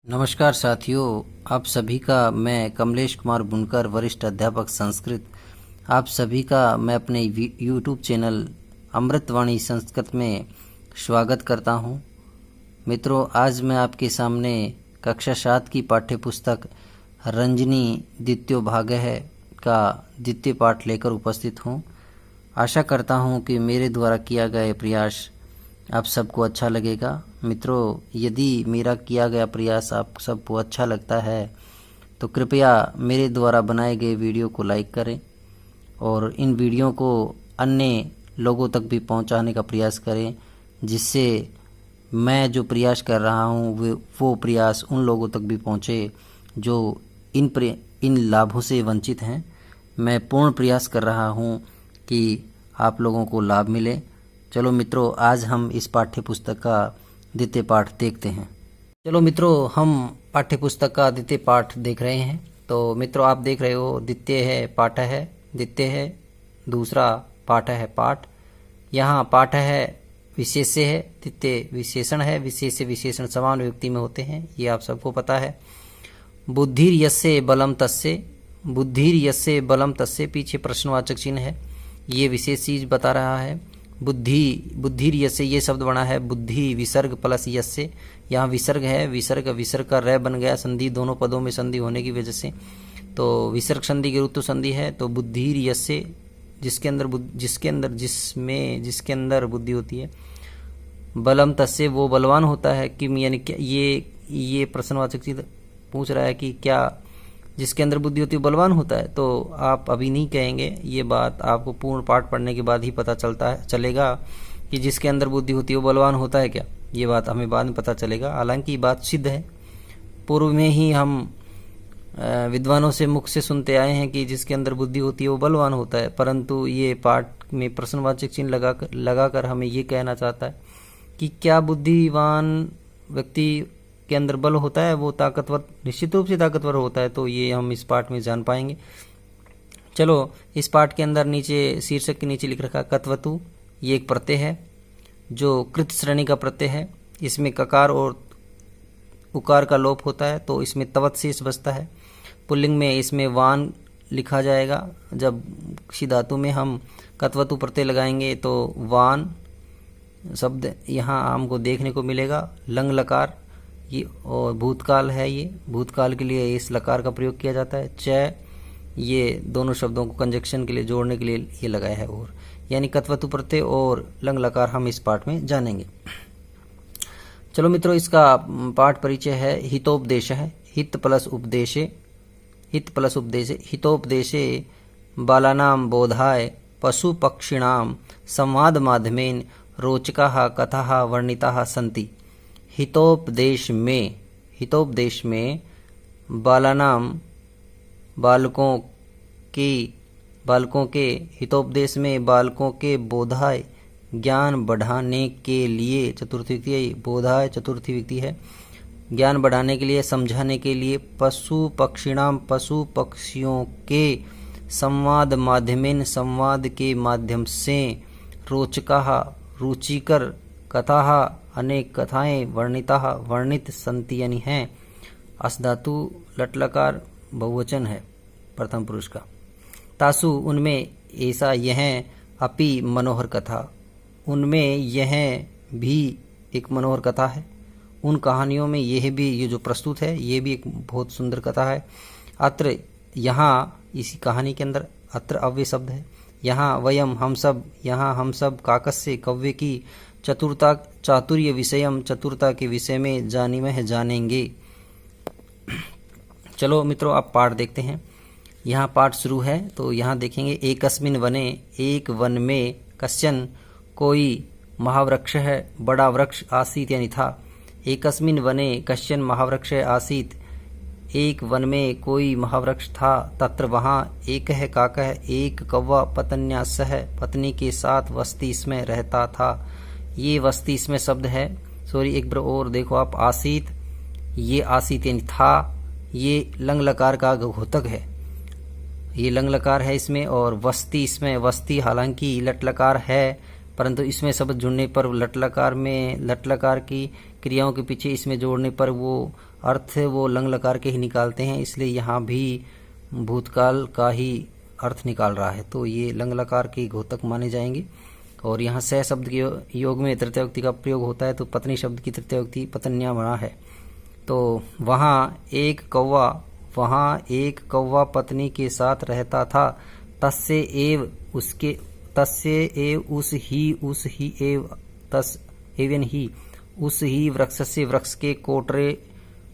नमस्कार साथियों, आप सभी का मैं कमलेश कुमार बुनकर, वरिष्ठ अध्यापक संस्कृत, आप सभी का मैं अपने यूट्यूब चैनल अमृतवाणी संस्कृत में स्वागत करता हूं। मित्रों, आज मैं आपके सामने कक्षा 7 की पाठ्यपुस्तक रंजनी द्वितीय भाग है का द्वितीय पाठ लेकर उपस्थित हूं। आशा करता हूं कि मेरे द्वारा किया गया प्रयास आप सबको अच्छा लगेगा। मित्रों, यदि मेरा किया गया प्रयास आप सबको अच्छा लगता है तो कृपया मेरे द्वारा बनाए गए वीडियो को लाइक करें और इन वीडियो को अन्य लोगों तक भी पहुंचाने का प्रयास करें, जिससे मैं जो प्रयास कर रहा हूं वो प्रयास उन लोगों तक भी पहुंचे जो इन लाभों से वंचित हैं। मैं पूर्ण प्रयास कर रहा हूं कि आप लोगों को लाभ मिले। चलो मित्रों, आज हम इस पाठ्य पुस्तक का द्वितीय पाठ देखते हैं। चलो मित्रों, हम पाठ्य पुस्तक का द्वितीय पाठ देख रहे हैं। तो मित्रों, आप देख रहे हो द्वितीय है, पाठ है, द्वितीय है, दूसरा पाठ है, पाठ। यहाँ पाठ है विशेष्य है, द्वितीय विशेषण है। विशेष्य विशेषण समान विभक्ति में होते हैं, ये आप सबको पता है। बुद्धिर यस्य बलम तस्य, बुद्धिर यस्य बलम तस्य, पीछे प्रश्नवाचक चिन्ह है, ये विशेष चीज बता रहा है। बुद्धिर यस्य, ये शब्द बना है बुद्धि विसर्ग प्लस यस्य। यहाँ विसर्ग है, विसर्ग का रै बन गया, संधि दोनों पदों में संधि होने की वजह से, तो विसर्ग संधि के रुत्व संधि है। तो बुद्धिर यस्य, जिसके अंदर बुद्धि होती है। बलम तस्य, वो बलवान होता है। किम यानी क्या, ये प्रश्नवाचक चीज पूछ रहा है कि क्या जिसके अंदर बुद्धि होती है बलवान होता है। तो आप अभी नहीं कहेंगे, ये बात आपको पूर्ण पाठ पढ़ने के बाद ही पता चलेगा कि जिसके अंदर बुद्धि होती है वो बलवान होता है क्या, ये बात हमें बाद में पता चलेगा। हालांकि ये बात सिद्ध है, पूर्व में ही हम विद्वानों से मुख से सुनते आए हैं कि जिसके अंदर बुद्धि होती है वो बलवान होता है, परंतु ये पाठ में प्रश्नवाचक चिन्ह लगाकर हमें ये कहना चाहता है कि क्या बुद्धिवान व्यक्ति के अंदर बल होता है, वो ताकतवर, निश्चित रूप से ताकतवर होता है। तो ये हम इस पाठ में जान पाएंगे। चलो, इस पाठ के अंदर नीचे शीर्षक के नीचे लिख रखा कत्वतु, ये एक प्रत्यय है जो कृत श्रेणी का प्रत्यय है। इसमें ककार और उकार का लोप होता है, तो इसमें तवत शेष बचता है। पुल्लिंग में इसमें वान लिखा जाएगा। जब सी धातु में हम कत्वतु प्रत्यय लगाएंगे तो वान शब्द यहाँ हमको देखने को मिलेगा। लंग लकार, ये और भूतकाल है, ये भूतकाल के लिए इस लकार का प्रयोग किया जाता है। च, ये दोनों शब्दों को कंजक्शन के लिए जोड़ने के लिए ये लगाया है। और यानी कत्वतु प्रत्यय और लंग लकार हम इस पाठ में जानेंगे। चलो मित्रों, इसका पाठ परिचय है। हितोपदेश है, हित प्लस उपदेशे, हित प्लस उपदेशे। हितोपदेशे बालानां बोधाय पशु पक्षिणां संवाद माध्यमेन रोचकाः कथाः वर्णिताः सन्ति। हितोपदेश में बालानाम, बालकों के हितोपदेश में बालकों के बोधाय, ज्ञान बढ़ाने के लिए, चतुर्थी व्यक्ति, बोधाय चतुर्थी व्यक्ति है, ज्ञान बढ़ाने के लिए, समझाने के लिए, पशु पक्षिणाम, पशु पक्षियों के, संवाद माध्यमेन, संवाद के माध्यम से, रोचकाः रुचिकर, कथाः अनेक कथाएं, वर्णिताः वर्णित, संति यानी हैं। अस धातु लटलकार बहुवचन है प्रथम पुरुष का। तासु, उनमें, ऐसा यह, अपि मनोहर कथा, उनमें यह भी एक मनोहर कथा है। उन कहानियों में यह भी, ये जो प्रस्तुत है ये भी एक बहुत सुंदर कथा है। अत्र, यहाँ इसी कहानी के अंदर अत्र अव्यय शब्द है। यहाँ वयम, हम सब, यहाँ हम सब, काकस्य कव्य की, चातुर्य विषयम, चतुरता के विषय में, जानीमह जानेंगे। चलो मित्रों, आप पाठ देखते हैं। यहाँ पाठ शुरू है तो यहाँ देखेंगे, एकस्मिन वने, एक वन में, कश्चन कोई, महावृक्ष है, बड़ा वृक्ष, आसीत यानी था। एकस्मिन वने कश्चन महावृक्ष आसीत, एक वन में कोई महावृक्ष था। तत्र वहाँ, एक है काका है, एक कौवा, पत्न्या सह, पत्नी के साथ, वस्ती इसमें रहता था। ये वस्ती इसमें शब्द है, सॉरी एक बार और देखो आप, आसीत, ये आसीत यानी था, ये लंग लकार का घोतक है, ये लंग लकार है इसमें। और वस्ती इसमें, वस्ती हालांकि लट लकार है परंतु इसमें शब्द जुड़ने पर लट लकार की क्रियाओं के पीछे इसमें जोड़ने पर वो अर्थ वो लंग लकार के ही निकालते हैं, इसलिए यहाँ भी भूतकाल का ही अर्थ निकाल रहा है। तो ये लंग लकार के घोतक माने जाएंगे। और यहाँ स शब्द के योग में तृतीयोक्ति का प्रयोग होता है, तो पत्नी शब्द की तृतीयोक्ति पत्न्या बना है। तो वहाँ एक कौवा पत्नी के साथ रहता था, तस्य एव उस ही वृक्ष से वृक्ष के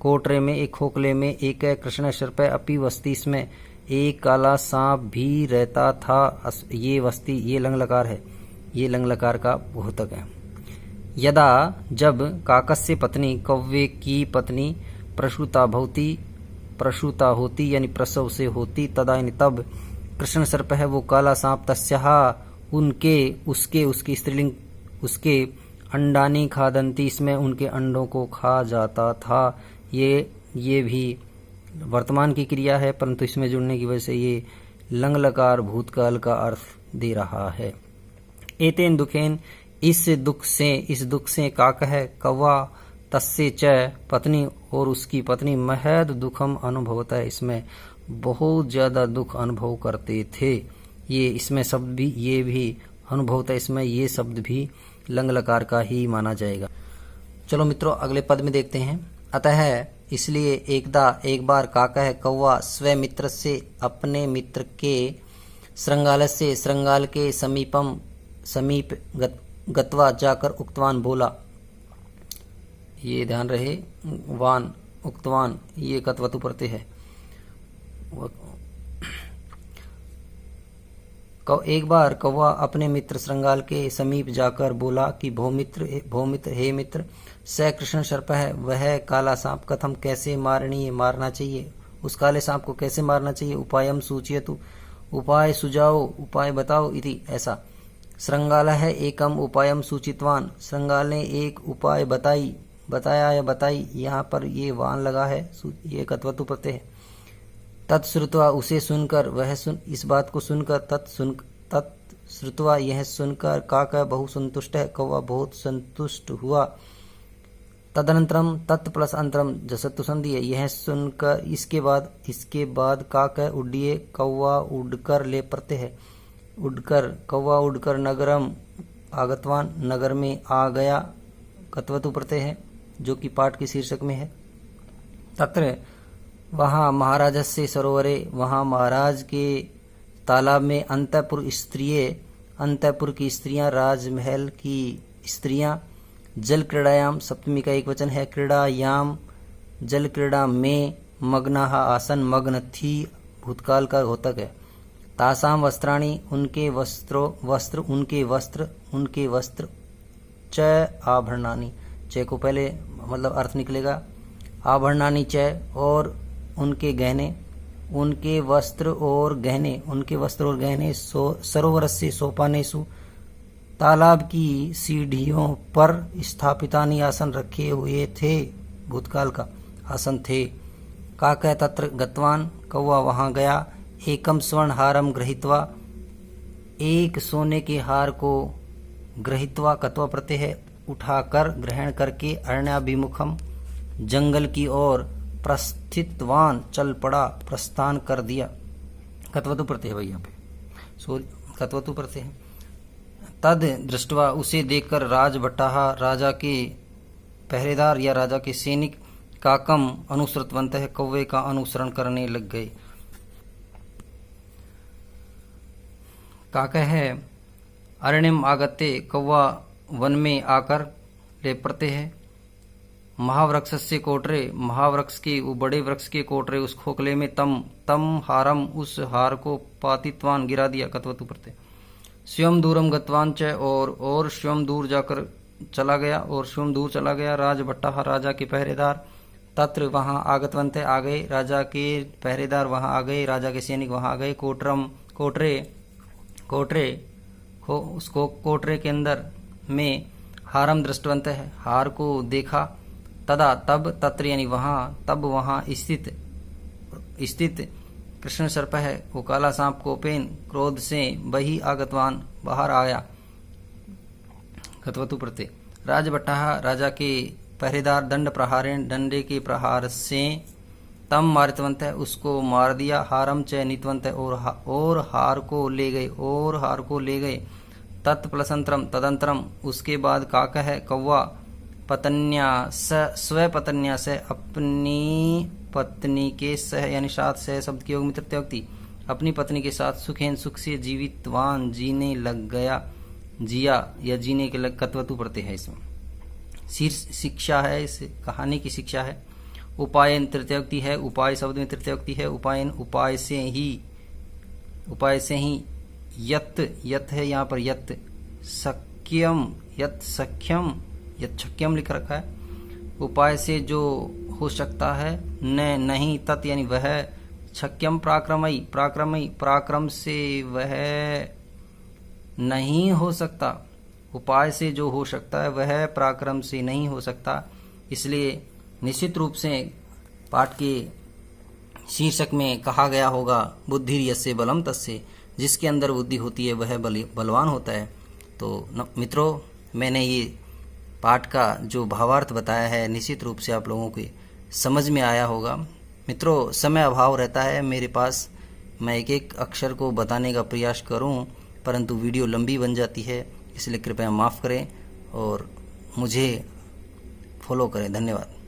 कोटरे में एक खोखले में एक कृष्ण सर्प अपी वस्ती, इसमें एक काला सांप भी रहता था। ये वस्ती ये लंग लकार है, ये लंग लकार का घोतक है। यदा जब काकस्य पत्नी कौवे की पत्नी प्रसूता होती यानी प्रसव से होती, तदा यानी तब कृष्ण सर्प है वो काला सांप तस्याहा उसके स्त्रीलिंग उसके अंडानी खादंती, इसमें उनके अंडों को खा जाता था। ये भी वर्तमान की क्रिया है, परंतु इसमें जुड़ने की वजह से ये लंग लकार भूतकाल का अर्थ दे रहा है। एतेन दुखेन इस दुख से काक है कौवा तस्य च पत्नी और उसकी पत्नी महद दुखम अनुभवता है, इसमें बहुत ज्यादा दुख अनुभव करते थे। ये इसमें शब्द भी ये भी अनुभवता, इसमें ये शब्द भी लंग लकार का ही माना जाएगा। चलो मित्रों अगले पद में देखते हैं। अतः इसलिए एक बार काका है कौवा स्व मित्र से अपने मित्र के श्रृंगाल के समीप गत्वा जाकर उक्तवान बोला। ये ध्यान रहे, वान उक्तवान ये कत्वतु प्रत्यय है। एक बार कौवा अपने मित्र श्रृंगाल के समीप जाकर बोला कि भो मित्र हे मित्र, स कृष्ण सर्प है वह काला सांप कथम कैसे मारना चाहिए, उस काले सांप को कैसे मारना चाहिए। उपायम सूचयतु उपाय सुझाओ उपाय बताओ इति ऐसा। श्रृंगाल है एकम उपायम सूचितवान, श्रृंगाल ने एक उपाय बताया या बताई, यहाँ पर ये वान लगा है, ये कत्वतु प्रत्यय है। तत्श्रुत्वा उसे सुनकर इस बात को सुनकर तत्श्रुत्वा यह सुनकर काका बहु संतुष्ट है, कौवा बहुत संतुष्ट हुआ। तदनंतरम तत् प्लस अंतरम जसतु संधि है, यह सुनकर इसके बाद काका उड्डिए कौवा उड़कर ले प्रत्यय है। कौवा उड़कर नगरम आगतवान नगर में आ गया, कत्वतु प्रत्यय है जो कि पाठ के शीर्षक में है। तत्र वहाँ महाराजस्य सरोवरे, वहाँ महाराज के तालाब में अंतःपुर की स्त्रियां राजमहल की स्त्रियां जल क्रीड़ायाम सप्तमी का एक वचन है, क्रीड़ायाम जल क्रीड़ा में मग्नाः आसन मग्न थी, भूतकाल का घोतक है। तासाम वस्त्राणि उनके वस्त्र च आभरणानि, च को पहले मतलब अर्थ निकलेगा, आभरणानि च और उनके वस्त्र और गहने सरोवर से सोपानेसु तालाब की सीढ़ियों पर स्थापितानि आसन रखे हुए थे, भूतकाल का आसन थे। काकः तत्र गतवान कौवा वहां गया, एकम स्वर्ण हारम गृहीत्वा एक सोने के हार को गृहीत्वा कत्वा प्रत्यय है उठाकर ग्रहण करके अरण्याभिमुखम जंगल की ओर प्रस्थितवान चल पड़ा, प्रस्थान कर दिया। कत्वतु प्रत्यय भाई यहाँ पे कत्वतु प्रत्यय है। तद दृष्टवा उसे देखकर राजभट्टाः राजा के पहरेदार या राजा के सैनिक काकम अनुसृतवंत है कौवे का अनुसरण करने लग गए। काका है अरण्यम आगते कौवा वन में आकर ले प्रत्यय है। महावृक्ष से कोटरे, महावृक्ष के वो बड़े वृक्ष के कोटरे उस खोखले में तम हारम उस हार को पातित्वान गिरा दिया, कत्वतु प्रत्यय। स्वयं दूरम गतवान च और स्वयं दूर जाकर चला गया, राजभट्टाः राजा के पहरेदार तत्र वहां आगतवंत आ गए, राजा के पहरेदार वहां आ गए, राजा के सैनिक वहां आ गए। उसको कोटरे के अंदर में हारम दृष्टवंत है हार को देखा। तदा तब तत्र यानी वहां स्थित कृष्ण सर्प है वो काला सांप कोपेन क्रोध से बही आगतवान बाहर आया। घतवतु प्रत्यय। राजभट्टः राजा के पहरेदार दंड प्रहारेण डंडे के प्रहार से तम मारितवंत है उसको मार दिया। हारम च नीतवंत है और हार को ले गए। तत्प्लसंतरम तदंतरम उसके बाद काका है कौवा पत्न्या स्वपत्न्या से अपनी पत्नी के सह यानी साथ सह शब्द के योग में तृतीय व्यक्ति अपनी पत्नी के साथ सुखेन सुख से जीवितवान जीने लग गया। जिया या जीने के लग कत्वतु प्रत्यय है इसमें। शिक्षा है, इस कहानी की शिक्षा है। उपायन तृतीय व्यक्ति है, उपाय शब्द में तृतीय व्यक्ति है। उपायन उपाय से ही यत है यहाँ पर यत सख्यम लिख रखा है। उपाय से जो हो सकता है। नहीं तत् यानी वह। शक्यम पराक्रम से वह नहीं हो सकता। उपाय से जो हो सकता है वह पराक्रम से नहीं हो सकता। इसलिए निश्चित रूप से पाठ के शीर्षक में कहा गया होगा बुद्धि यस्य बलम तस्य, जिसके अंदर बुद्धि होती है वह बलवान होता है। तो मित्रों, मैंने ये पाठ का जो भावार्थ बताया है निश्चित रूप से आप लोगों के समझ में आया होगा। मित्रों, समय अभाव रहता है मेरे पास, मैं एक एक अक्षर को बताने का प्रयास करूं, परंतु वीडियो लंबी बन जाती है, इसलिए कृपया माफ़ करें और मुझे फॉलो करें। धन्यवाद।